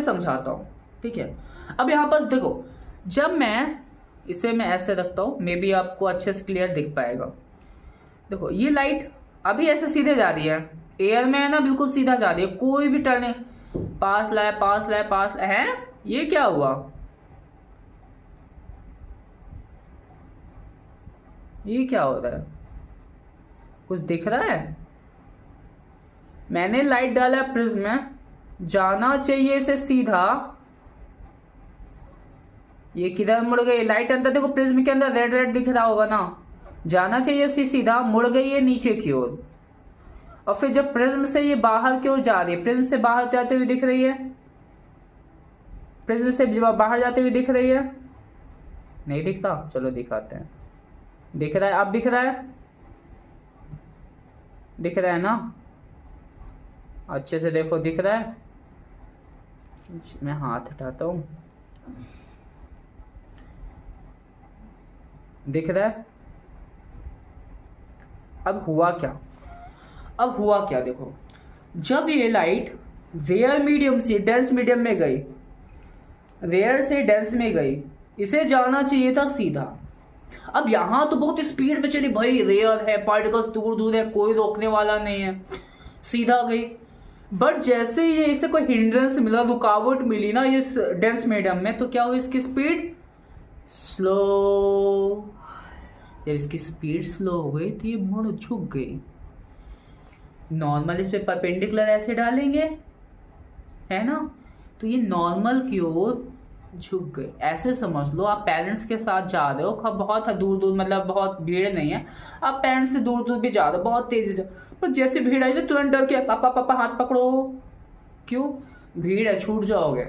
समझाता हूँ, ठीक है। अब यहाँ पास देखो, जब मैं इसे मैं ऐसे रखता हूँ, मे बी आपको अच्छे से क्लियर दिख पाएगा। देखो ये लाइट अभी ऐसे सीधे जा रही है, एयर में है ना, बिल्कुल सीधा जा रही है, कोई भी टर्निंग, पास लाए पास लाए पास है। ये क्या हुआ, ये क्या हो रहा है, कुछ दिख रहा है? मैंने लाइट डाला प्रिज्म में, जाना चाहिए इसे सीधा, ये किधर मुड़ गई लाइट? अंदर देखो प्रिज्म के अंदर रेड रेड दिख रहा होगा ना, जाना चाहिए इसे सीधा, मुड़ गई है नीचे की ओर। और फिर जब प्रिज्म से ये बाहर की ओर जा रही है, प्रिज्म से बाहर जाते हुए दिख रही है, प्रिज्म से बाहर जाते हुए दिख रही है, नहीं दिखता? चलो दिखाते हैं। दिख रहा है, अब दिख रहा है, दिख रहा है ना, अच्छे से देखो दिख रहा है। मैं हाथ हटाता हूं, दिख रहा है। अब हुआ क्या, अब हुआ क्या देखो, जब ये लाइट रेयर मीडियम से डेंस मीडियम में गई, रेयर से डेंस में गई, इसे जाना चाहिए था सीधा। अब यहां तो बहुत स्पीड में चली भाई, रेयर है, पार्टिकल्स दूर दूर है, कोई रोकने वाला नहीं है, सीधा गई। बट जैसे ये इसे कोई हिंड्रेंस मिला, रुकावट मिली ना ये डेंस मीडियम में, तो क्या हुई इसकी स्पीड स्लो। जब इसकी स्पीड स्लो हो गई तो ये मुड़ झुक गई। नॉर्मल इस पे परपेंडिकुलर ऐसे डालेंगे, है ना, तो ये नॉर्मल की ओर झुक गए। ऐसे समझ लो आप पेरेंट्स के साथ जा रहे हो, बहुत दूर दूर, मतलब बहुत भीड़ नहीं है, आप पेरेंट्स से दूर दूर भी जा रहे हो बहुत तेजी से, पर जैसे भीड़ आई तो तुरंत डर के पापा पापा हाथ पकड़ो, क्यों? भीड़ है, छूट जाओगे।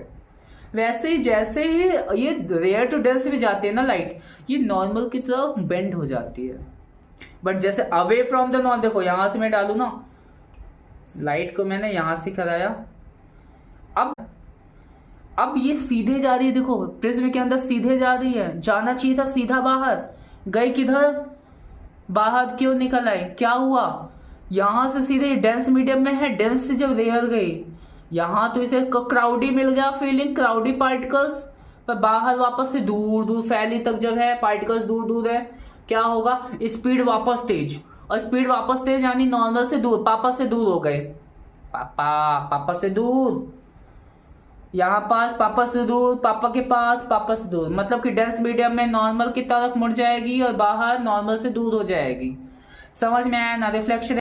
वैसे ही जैसे ही ये रेयर टू डेंस भी जाती है ना लाइट, ये नॉर्मल की तरफ बेंड हो जाती है। बट जैसे अवे फ्रॉम द नॉर्मल, देखो यहां से मैं डालू ना, लाइट को मैंने यहां से कराया, अब ये सीधे जा रही है, देखो प्रिज्म के अंदर सीधे जा रही है, जाना चाहिए था सीधा बाहर, गई किधर? बाहर क्यों निकल आई? क्या हुआ? यहां से सीधे डेंस मीडियम में है, डेंस से जब रेयर गई, यहां तो इसे क्राउडी मिल गया, फीलिंग क्राउडी पार्टिकल्स, पर बाहर वापस से दूर दूर फैली तक जगह है, पार्टिकल्स दूर दूर है, क्या होगा? स्पीड वापस तेज, और स्पीड वापस तेज यानी नॉर्मल से दूर, पापा से दूर हो गए, पापा से दूर, यहाँ पास पापा से दूर, पापा के पास, पापा से दूर, मतलब कि डेंस मीडियम में नॉर्मल की तरफ मुड़ जाएगी और बाहर नॉर्मल से दूर हो जाएगी। समझ में आया ना? रिफ्लेक्शन